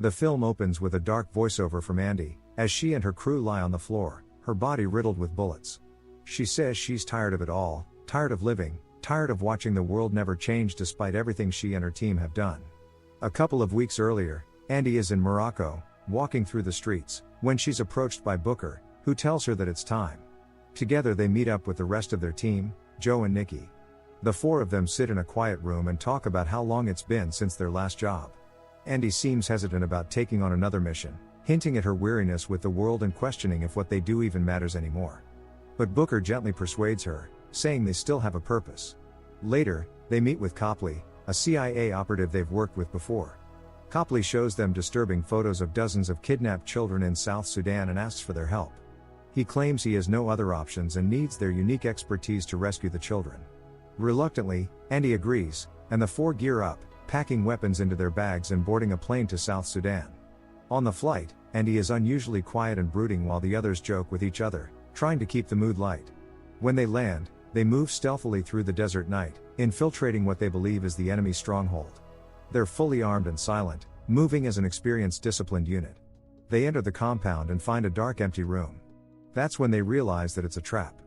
The film opens with a dark voiceover from Andy, as she and her crew lie on the floor, her body riddled with bullets. She says she's tired of it all, tired of living, tired of watching the world never change despite everything she and her team have done. A couple of weeks earlier, Andy is in Morocco, walking through the streets, when she's approached by Booker, who tells her that it's time. Together they meet up with the rest of their team, Joe and Nikki. The four of them sit in a quiet room and talk about how long it's been since their last job. Andy seems hesitant about taking on another mission, hinting at her weariness with the world and questioning if what they do even matters anymore. But Booker gently persuades her, saying they still have a purpose. Later, they meet with Copley, a CIA operative they've worked with before. Copley shows them disturbing photos of dozens of kidnapped children in South Sudan and asks for their help. He claims he has no other options and needs their unique expertise to rescue the children. Reluctantly, Andy agrees, and the four gear up, packing weapons into their bags and boarding a plane to South Sudan. On the flight, Andy is unusually quiet and brooding while the others joke with each other, trying to keep the mood light. When they land, they move stealthily through the desert night, infiltrating what they believe is the enemy's stronghold. They're fully armed and silent, moving as an experienced disciplined unit. They enter the compound and find a dark empty room. That's when they realize that it's a trap.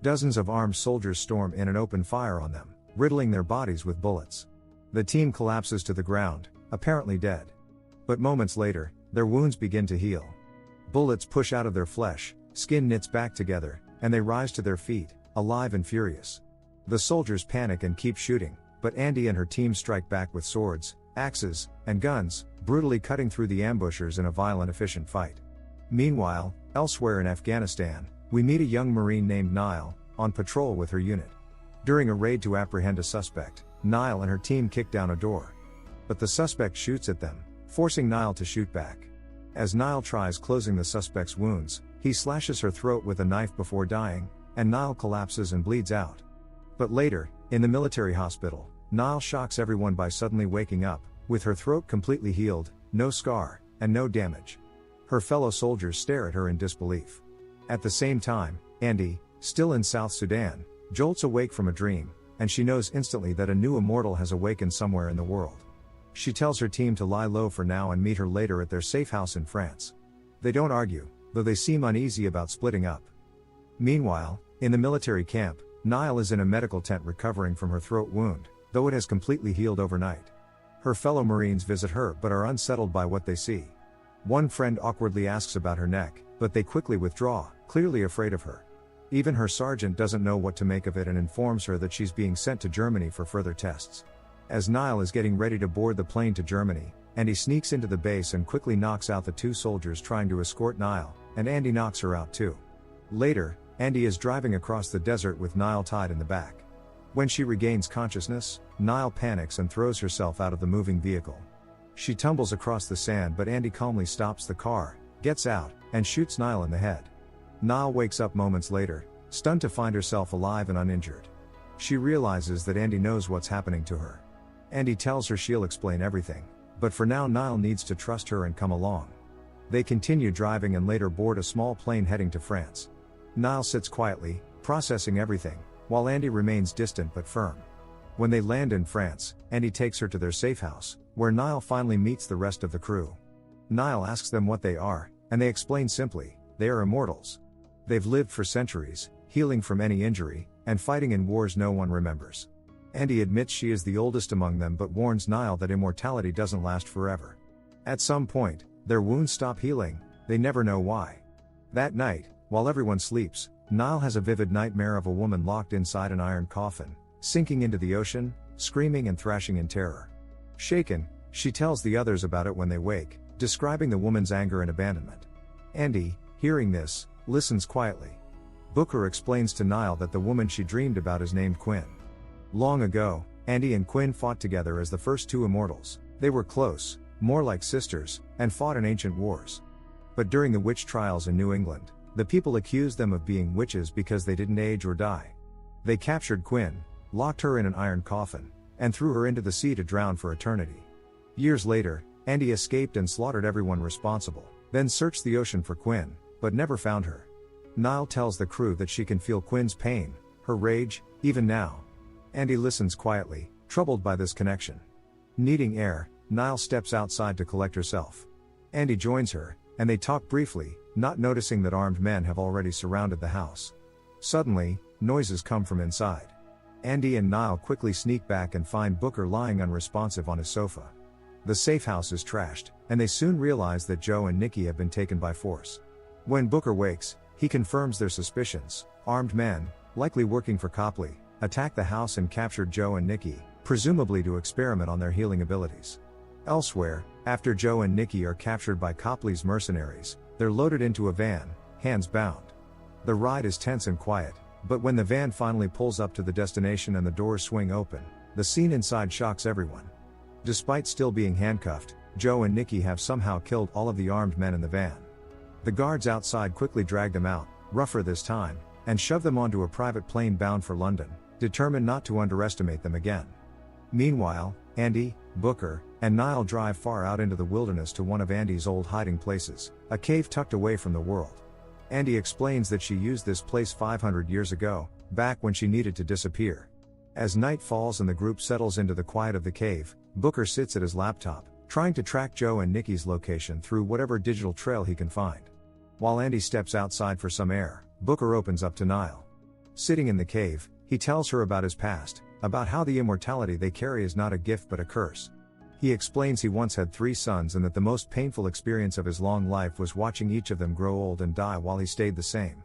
Dozens of armed soldiers storm in and open fire on them, riddling their bodies with bullets. The team collapses to the ground, apparently dead. But moments later, their wounds begin to heal. Bullets push out of their flesh, skin knits back together, and they rise to their feet, alive and furious. The soldiers panic and keep shooting, but Andy and her team strike back with swords, axes, and guns, brutally cutting through the ambushers in a violent, efficient fight. Meanwhile, elsewhere in Afghanistan, we meet a young Marine named Nile, on patrol with her unit. During a raid to apprehend a suspect, Nile and her team kick down a door. But the suspect shoots at them, forcing Nile to shoot back. As Nile tries closing the suspect's wounds, he slashes her throat with a knife before dying, and Nile collapses and bleeds out. But later, in the military hospital, Nile shocks everyone by suddenly waking up, with her throat completely healed, no scar, and no damage. Her fellow soldiers stare at her in disbelief. At the same time, Andy, still in South Sudan, jolts awake from a dream, and she knows instantly that a new immortal has awakened somewhere in the world. She tells her team to lie low for now and meet her later at their safe house in France. They don't argue, though they seem uneasy about splitting up. Meanwhile, in the military camp, Nile is in a medical tent recovering from her throat wound, though it has completely healed overnight. Her fellow Marines visit her but are unsettled by what they see. One friend awkwardly asks about her neck, but they quickly withdraw, clearly afraid of her. Even her sergeant doesn't know what to make of it and informs her that she's being sent to Germany for further tests. As Nile is getting ready to board the plane to Germany, Andy sneaks into the base and quickly knocks out the two soldiers trying to escort Nile, and Andy knocks her out too. Later, Andy is driving across the desert with Nile tied in the back. When she regains consciousness, Nile panics and throws herself out of the moving vehicle. She tumbles across the sand but Andy calmly stops the car, gets out, and shoots Nile in the head. Nile wakes up moments later, stunned to find herself alive and uninjured. She realizes that Andy knows what's happening to her. Andy tells her she'll explain everything, but for now Nile needs to trust her and come along. They continue driving and later board a small plane heading to France. Nile sits quietly, processing everything, while Andy remains distant but firm. When they land in France, Andy takes her to their safe house, where Nile finally meets the rest of the crew. Nile asks them what they are, and they explain simply, they are immortals. They've lived for centuries, healing from any injury, and fighting in wars no one remembers. Andy admits she is the oldest among them but warns Nile that immortality doesn't last forever. At some point, their wounds stop healing, they never know why. That night, while everyone sleeps, Nile has a vivid nightmare of a woman locked inside an iron coffin, sinking into the ocean, screaming and thrashing in terror. Shaken, she tells the others about it when they wake, describing the woman's anger and abandonment. Andy, hearing this, listens quietly. Booker explains to Nile that the woman she dreamed about is named Quinn. Long ago, Andy and Quinn fought together as the first two immortals. They were close, more like sisters, and fought in ancient wars. But during the witch trials in New England, the people accused them of being witches because they didn't age or die. They captured Quinn, locked her in an iron coffin, and threw her into the sea to drown for eternity. Years later, Andy escaped and slaughtered everyone responsible, then searched the ocean for Quinn, but never found her. Nile tells the crew that she can feel Quinn's pain, her rage, even now. Andy listens quietly, troubled by this connection. Needing air, Nile steps outside to collect herself. Andy joins her, and they talk briefly, not noticing that armed men have already surrounded the house. Suddenly, noises come from inside. Andy and Niall quickly sneak back and find Booker lying unresponsive on his sofa. The safe house is trashed, and they soon realize that Joe and Nikki have been taken by force. When Booker wakes, he confirms their suspicions. Armed men, likely working for Copley, attacked the house and captured Joe and Nikki, presumably to experiment on their healing abilities. Elsewhere, after Joe and Nikki are captured by Copley's mercenaries, they're loaded into a van, hands bound. The ride is tense and quiet, but when the van finally pulls up to the destination and the doors swing open, the scene inside shocks everyone. Despite still being handcuffed, Joe and Nikki have somehow killed all of the armed men in the van. The guards outside quickly drag them out, rougher this time, and shove them onto a private plane bound for London, determined not to underestimate them again. Meanwhile, Andy, Booker, and Niall drive far out into the wilderness to one of Andy's old hiding places, a cave tucked away from the world. Andy explains that she used this place 500 years ago, back when she needed to disappear. As night falls and the group settles into the quiet of the cave, Booker sits at his laptop, trying to track Joe and Nikki's location through whatever digital trail he can find. While Andy steps outside for some air, Booker opens up to Niall. Sitting in the cave, he tells her about his past, about how the immortality they carry is not a gift but a curse. He explains he once had 3 sons and that the most painful experience of his long life was watching each of them grow old and die while he stayed the same.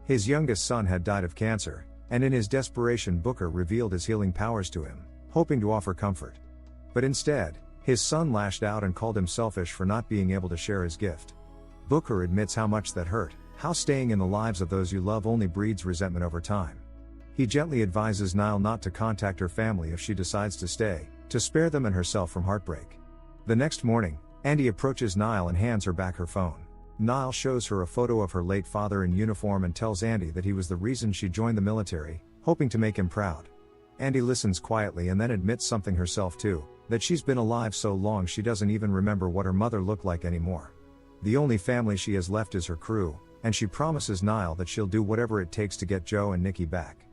His youngest son had died of cancer, and in his desperation Booker revealed his healing powers to him, hoping to offer comfort. But instead, his son lashed out and called him selfish for not being able to share his gift. Booker admits how much that hurt, how staying in the lives of those you love only breeds resentment over time. He gently advises Niall not to contact her family if she decides to stay, to spare them and herself from heartbreak. The next morning, Andy approaches Niall and hands her back her phone. Niall shows her a photo of her late father in uniform and tells Andy that he was the reason she joined the military, hoping to make him proud. Andy listens quietly and then admits something herself too, that she's been alive so long she doesn't even remember what her mother looked like anymore. The only family she has left is her crew, and she promises Niall that she'll do whatever it takes to get Joe and Nikki back.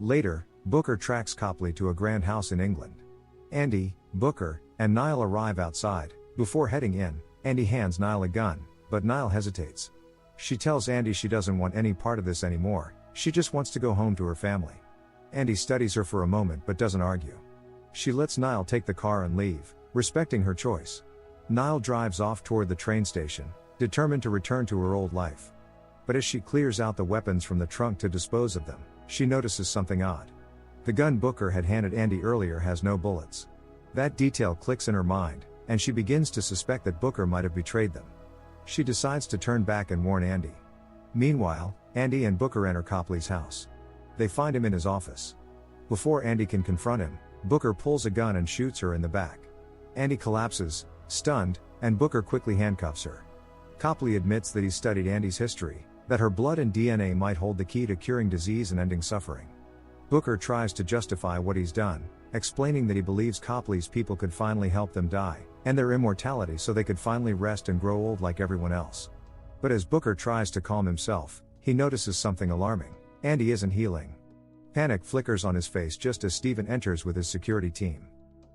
Later, Booker tracks Copley to a grand house in England. Andy, Booker, and Niall arrive outside. Before heading in, Andy hands Niall a gun, but Niall hesitates. She tells Andy she doesn't want any part of this anymore, she just wants to go home to her family. Andy studies her for a moment but doesn't argue. She lets Niall take the car and leave, respecting her choice. Niall drives off toward the train station, determined to return to her old life. But as she clears out the weapons from the trunk to dispose of them, she notices something odd. The gun Booker had handed Andy earlier has no bullets. That detail clicks in her mind, and she begins to suspect that Booker might have betrayed them. She decides to turn back and warn Andy. Meanwhile, Andy and Booker enter Copley's house. They find him in his office. Before Andy can confront him, Booker pulls a gun and shoots her in the back. Andy collapses, stunned, and Booker quickly handcuffs her. Copley admits that he studied Andy's history, that her blood and DNA might hold the key to curing disease and ending suffering. Booker tries to justify what he's done, explaining that he believes Copley's people could finally help them die, and their immortality so they could finally rest and grow old like everyone else. But as Booker tries to calm himself, he notices something alarming. Andy isn't healing. Panic flickers on his face just as Stephen enters with his security team.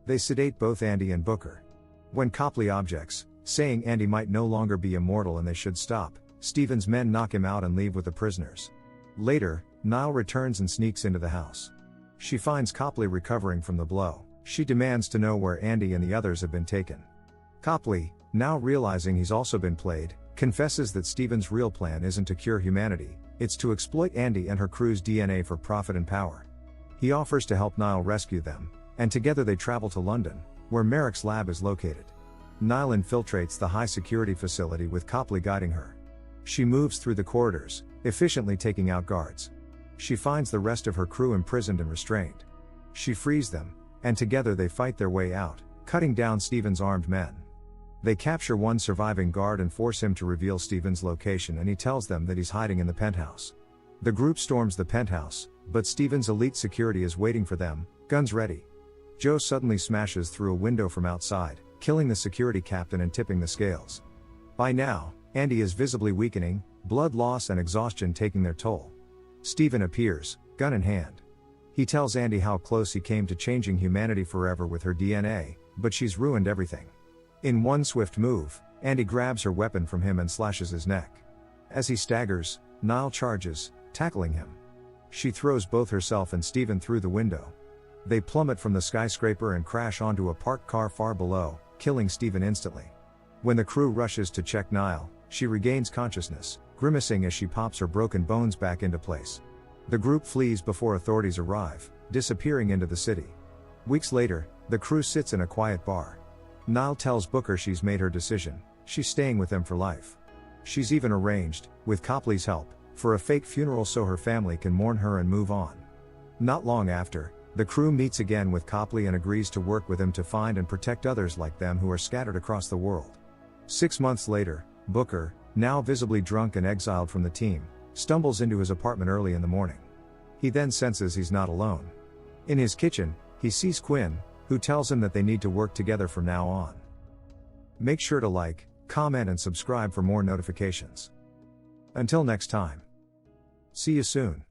They sedate both Andy and Booker. When Copley objects, saying Andy might no longer be immortal and they should stop, Stephen's men knock him out and leave with the prisoners. Later, Niall returns and sneaks into the house. She finds Copley recovering from the blow. She demands to know where Andy and the others have been taken. Copley, now realizing he's also been played, confesses that Stephen's real plan isn't to cure humanity, it's to exploit Andy and her crew's DNA for profit and power. He offers to help Niall rescue them, and together they travel to London, where Merrick's lab is located. Niall infiltrates the high-security facility with Copley guiding her. She moves through the corridors, efficiently taking out guards. She finds the rest of her crew imprisoned and restrained. She frees them, and together they fight their way out, cutting down Stephen's armed men. They capture one surviving guard and force him to reveal Stephen's location, and he tells them that he's hiding in the penthouse. The group storms the penthouse, but Stephen's elite security is waiting for them, guns ready. Joe suddenly smashes through a window from outside, killing the security captain and tipping the scales. By now, Andy is visibly weakening, blood loss and exhaustion taking their toll. Stephen appears, gun in hand. He tells Andy how close he came to changing humanity forever with her DNA, but she's ruined everything. In one swift move, Andy grabs her weapon from him and slashes his neck. As he staggers, Niall charges, tackling him. She throws both herself and Stephen through the window. They plummet from the skyscraper and crash onto a parked car far below, killing Stephen instantly. When the crew rushes to check Niall, she regains consciousness, grimacing as she pops her broken bones back into place. The group flees before authorities arrive, disappearing into the city. Weeks later, the crew sits in a quiet bar. Niall tells Booker she's made her decision, she's staying with them for life. She's even arranged, with Copley's help, for a fake funeral so her family can mourn her and move on. Not long after, the crew meets again with Copley and agrees to work with him to find and protect others like them who are scattered across the world. 6 months later, Booker, now visibly drunk and exiled from the team, stumbles into his apartment early in the morning. He then senses he's not alone. In his kitchen, he sees Quinn, who tells him that they need to work together from now on. Make sure to like, comment and subscribe for more notifications. Until next time. See you soon.